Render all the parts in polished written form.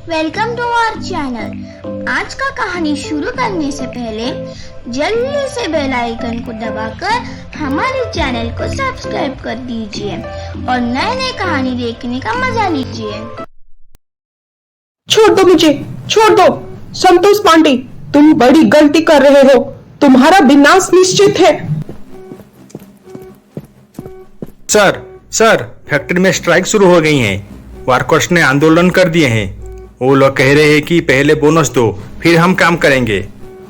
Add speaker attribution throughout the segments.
Speaker 1: Welcome to our channel. आज का कहानी शुरू करने से पहले जल्दी से बेल आइकन को दबाकर हमारे चैनल को सब्सक्राइब कर दीजिए और नए नए कहानी देखने का मजा लीजिए।
Speaker 2: छोड़ दो मुझे, छोड़ दो। संतोष पांडे, तुम बड़ी गलती कर रहे हो। तुम्हारा विनाश निश्चित है।
Speaker 3: सर, फैक्ट्री में स्ट्राइक शुरू हो गई है। वर्कर्स ने आंदोलन कर दिए हैं। वो लोग कह रहे हैं कि पहले बोनस दो, फिर हम काम करेंगे।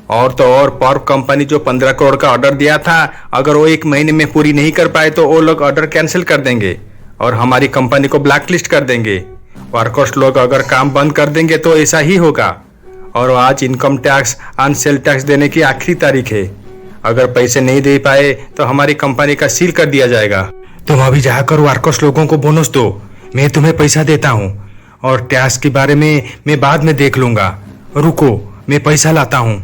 Speaker 3: और तो और पर्व कंपनी जो 15 करोड़ का ऑर्डर दिया था, अगर वो 1 महीने में पूरी नहीं कर पाए तो वो लोग ऑर्डर कैंसिल कर देंगे और हमारी कंपनी को ब्लैक लिस्ट कर देंगे। वर्कर्स लोग अगर काम बंद कर देंगे तो ऐसा ही होगा। और आज income tax on sale tax देने की आखिरी तारीख है। अगर पैसे नहीं दे पाए तो हमारी कंपनी का सील कर दिया जाएगा। तुम अभी जाकर वर्कर्स लोगों को बोनस दो, मैं तुम्हें पैसा देता हूँ। और टैक्स के बारे में मैं बाद में देख लूंगा। रुको, मैं पैसा लाता हूँ।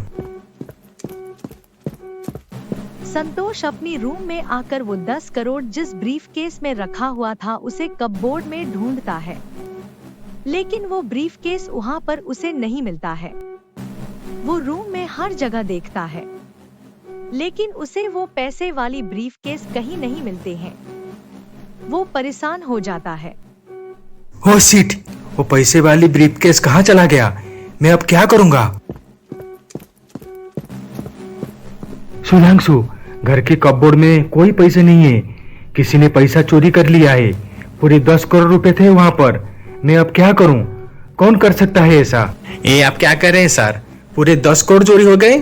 Speaker 4: संतोष अपनी रूम में आकर वो 10 करोड़ जिस ब्रीफ केस में रखा हुआ था उसे कपबोर्ड में ढूंढता है, लेकिन वो ब्रीफ केस वहाँ पर उसे नहीं मिलता है। वो रूम में हर जगह देखता है, लेकिन उसे वो पैसे वाली ब्रीफ केस कहीं नहीं मिलते हैं। वो परेशान हो जाता है।
Speaker 3: ओ शिट, वो पैसे वाली ब्रीफकेस कहाँ चला गया? मैं अब क्या करूंगा? सुधांशु, घर के कपबोर्ड में कोई पैसे नहीं है। किसी ने पैसा चोरी कर लिया है। पूरे 10 करोड़ रुपए थे वहां पर। मैं अब क्या करूं? कौन कर सकता है ऐसा? ये आप क्या कर रहे हैं सर? पूरे 10 करोड़ चोरी हो गए?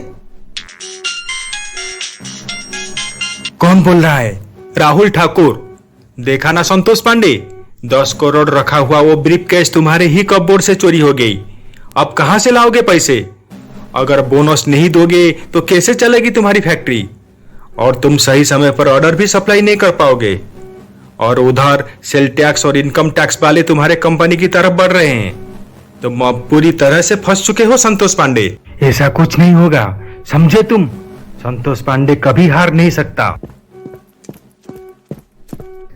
Speaker 3: कौन बोल रहा है? राहुल ठाकुर। देखा ना संतोष पांडे, 10 करोड़ रखा हुआ वो ब्रीफकेस तुम्हारे ही कपबोर्ड से चोरी हो गई। अब कहां से लाओगे पैसे? अगर बोनस नहीं दोगे तो कैसे चलेगी तुम्हारी फैक्ट्री? और तुम सही समय पर ऑर्डर भी सप्लाई नहीं कर पाओगे। और उधर सेल टैक्स और इनकम टैक्स वाले तुम्हारे कंपनी की तरफ बढ़ रहे हैं। तुम अब पूरी तरह से फंस चुके हो संतोष पांडे। ऐसा कुछ नहीं होगा, समझे तुम? संतोष पांडे कभी हार नहीं सकता।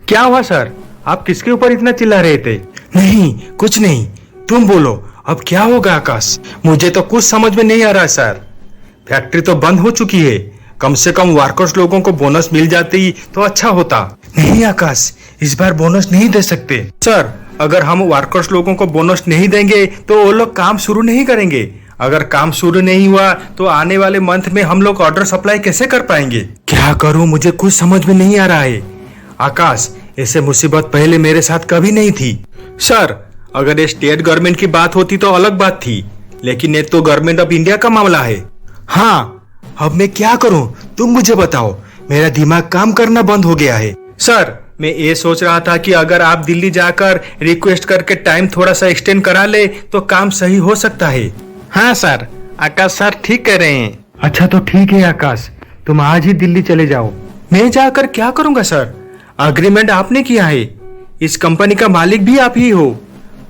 Speaker 3: क्या हुआ सर? आप किसके ऊपर इतना चिल्ला रहे थे? नहीं, कुछ नहीं, तुम बोलो। अब क्या होगा आकाश? मुझे तो कुछ समझ में नहीं आ रहा सर। फैक्ट्री तो बंद हो चुकी है। कम से कम वर्कर्स लोगों को बोनस मिल जाती तो अच्छा होता। नहीं आकाश, इस बार बोनस नहीं दे सकते। सर, अगर हम वर्कर्स लोगों को बोनस नहीं देंगे तो वो लोग काम शुरू नहीं करेंगे। अगर काम शुरू नहीं हुआ तो आने वाले मंथ में हम लोग ऑर्डर सप्लाई कैसे कर पाएंगे? क्या करूं, मुझे कुछ समझ में नहीं आ रहा है। आकाश, ऐसे मुसीबत पहले मेरे साथ कभी नहीं थी। सर, अगर ये स्टेट गवर्नमेंट की बात होती तो अलग बात थी, लेकिन ये तो गवर्नमेंट ऑफ इंडिया का मामला है। हाँ, अब मैं क्या करूं? तुम मुझे बताओ। मेरा दिमाग काम करना बंद हो गया है। सर, मैं ये सोच रहा था कि अगर आप दिल्ली जाकर रिक्वेस्ट करके टाइम थोड़ा सा एक्सटेंड करा ले तो काम सही हो सकता है। हाँ सर, आकाश सर ठीक कह रहे हैं। अच्छा तो ठीक है आकाश, तुम आज ही दिल्ली चले जाओ। मैं जाकर क्या करूंगा सर? अग्रीमेंट आपने किया है। इस कंपनी का मालिक भी आप ही हो।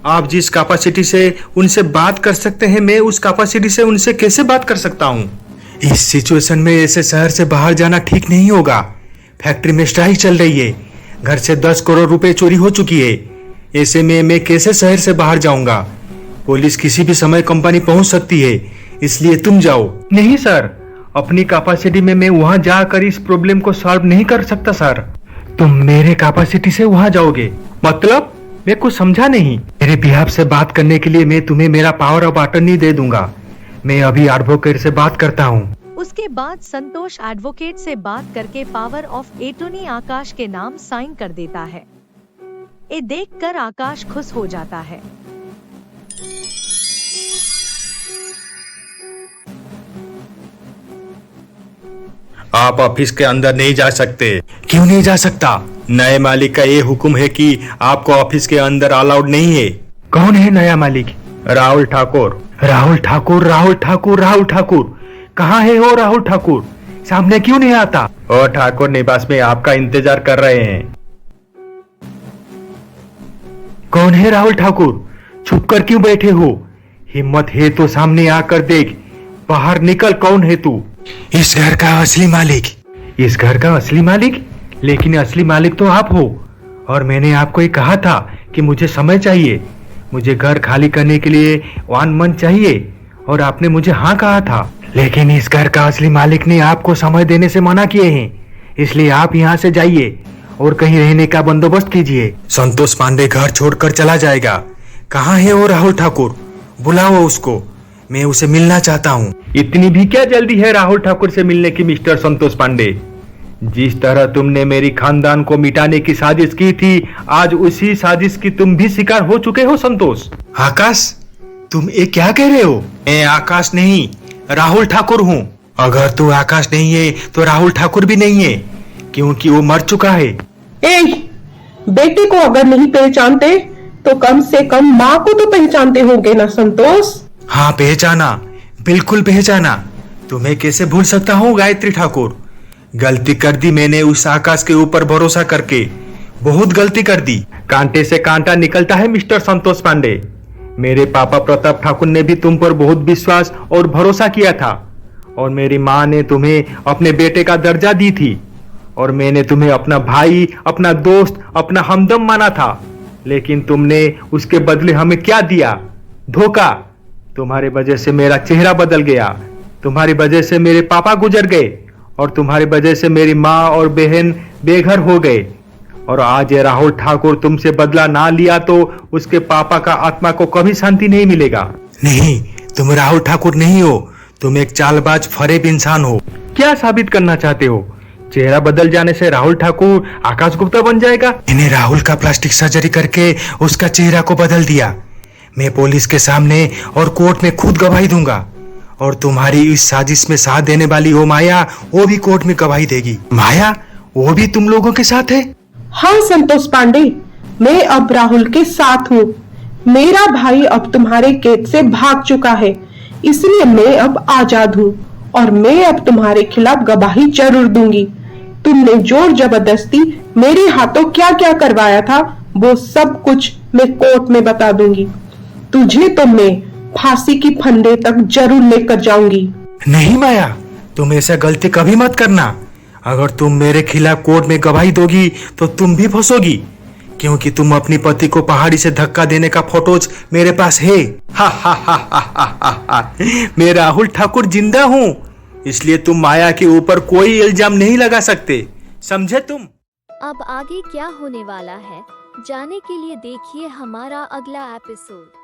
Speaker 3: आप जिस कैपेसिटी से उनसे बात कर सकते हैं, मैं उस कैपेसिटी से उनसे कैसे बात कर सकता हूँ? इस सिचुएशन में ऐसे शहर से बाहर जाना ठीक नहीं होगा। फैक्ट्री में स्ट्राइक चल रही है। घर से 10 करोड़ रुपए चोरी हो चुकी है। ऐसे में मैं कैसे शहर से बाहर जाऊंगा? पुलिस किसी भी समय कंपनी पहुंच सकती है, इसलिए तुम जाओ। नहीं सर, अपनी कैपेसिटी में मैं वहां जाकर इस प्रॉब्लम को सॉल्व नहीं कर सकता सर। तुम मेरे कैपेसिटी से वहां जाओगे? मतलब? मैं कुछ समझा नहीं। मेरे बिहाफ से बात करने के लिए मैं तुम्हें मेरा पावर ऑफ अटर्नी दे दूंगा। मैं अभी एडवोकेट से बात करता हूँ।
Speaker 4: उसके बाद संतोष एडवोकेट से बात करके पावर ऑफ एटर्नी आकाश के नाम साइन कर देता है। ये देखकर आकाश खुश हो जाता है।
Speaker 3: आप ऑफिस के अंदर नहीं जा सकते। क्यों नहीं जा सकता? नए मालिक का ये हुक्म है कि आपको ऑफिस के अंदर अलाउड नहीं है। कौन है नया मालिक? राहुल ठाकुर। राहुल ठाकुर, राहुल ठाकुर, राहुल ठाकुर। कहाँ है वो राहुल ठाकुर? सामने क्यों नहीं आता? ओ ठाकुर निवास में आपका इंतजार कर रहे हैं। कौन है राहुल ठाकुर? छुप कर क्यों बैठे हो? हिम्मत है तो सामने आकर देख। बाहर निकल, कौन है तू? इस घर का असली मालिक। इस घर का असली मालिक? लेकिन असली मालिक तो आप हो। और मैंने आपको ये कहा था कि मुझे समय चाहिए। मुझे घर खाली करने के लिए 1 मंथ चाहिए और आपने मुझे हाँ कहा था, लेकिन इस घर का असली मालिक ने आपको समय देने से मना किए हैं, इसलिए आप यहाँ से जाइए और कहीं रहने का बंदोबस्त कीजिए। संतोष पांडे घर छोड़कर चला जाएगा। कहाँ है वो राहुल ठाकुर? बुलाओ उसको, मैं उसे मिलना चाहता हूँ। इतनी भी क्या जल्दी है राहुल ठाकुर से मिलने की मिस्टर संतोष पांडे? जिस तरह तुमने मेरी खानदान को मिटाने की साजिश की थी, आज उसी साजिश की तुम भी शिकार हो चुके हो संतोष। आकाश, तुम ये क्या कह रहे हो? मैं आकाश नहीं, राहुल ठाकुर हूँ। अगर तू आकाश नहीं है तो राहुल ठाकुर भी नहीं है, क्योंकि वो मर चुका है।
Speaker 2: ए, बेटे को अगर नहीं पहचानते तो कम से कम माँ को तो पहचानते होंगे ना संतोष?
Speaker 3: हाँ पहचाना, बिल्कुल पहचाना। तुम्हें कैसे भूल सकता हूँ गायत्री ठाकुर? गलती कर दी मैंने उस आकाश के ऊपर भरोसा करके, बहुत गलती कर दी। कांटे से कांटा निकलता है मिस्टर संतोष पांडे। मेरे पापा प्रताप ठाकुर ने भी तुम पर बहुत विश्वास और भरोसा किया था, और मेरी माँ ने तुम्हें अपने बेटे का दर्जा दी थी, और मैंने तुम्हें अपना भाई, अपना दोस्त, अपना हमदम माना था। लेकिन तुमने उसके बदले हमें क्या दिया? धोखा। तुम्हारे वजह से मेरा चेहरा बदल गया, तुम्हारी वजह से मेरे पापा गुजर गए, और तुम्हारी वजह से मेरी माँ और बहन बेघर हो गए। और आज ये राहुल ठाकुर तुमसे बदला ना लिया तो उसके पापा का आत्मा को कभी शांति नहीं मिलेगा। नहीं, तुम राहुल ठाकुर नहीं हो, तुम एक चालबाज फरेब इंसान हो। क्या साबित करना चाहते हो? चेहरा बदल जाने से राहुल ठाकुर आकाश गुप्ता बन जाएगा? इन्हें राहुल का प्लास्टिक सर्जरी करके उसका चेहरा को बदल दिया। मैं पुलिस के सामने और कोर्ट में खुद गवाही दूंगा, और तुम्हारी इस साजिश में साथ देने वाली वो माया, वो भी कोर्ट में गवाही देगी। माया, वो भी तुम लोगों के साथ है?
Speaker 2: हाँ संतोष पांडे, मैं अब राहुल के साथ हूँ। मेरा भाई अब तुम्हारे कैद से भाग चुका है, इसलिए मैं अब आजाद हूँ, और मैं अब तुम्हारे खिलाफ गवाही जरूर दूंगी। तुमने जोर जबरदस्ती मेरे हाथों क्या क्या करवाया था, वो सब कुछ मैं कोर्ट में बता दूंगी। तुझे तो मैं फांसी की फंदे तक जरूर लेकर जाऊंगी।
Speaker 3: नहीं माया, तुम ऐसा गलती कभी मत करना। अगर तुम मेरे खिलाफ कोर्ट में गवाही दोगी तो तुम भी फंसोगी, क्योंकि तुम अपनी पति को पहाड़ी से धक्का देने का फोटोज मेरे पास है। हा हा हा हा हा हा। मैं राहुल ठाकुर जिंदा हूँ, इसलिए तुम माया के ऊपर कोई इल्जाम नहीं लगा सकते, समझे तुम?
Speaker 5: अब आगे क्या होने वाला है, जानने के लिए देखिए हमारा अगला एपिसोड।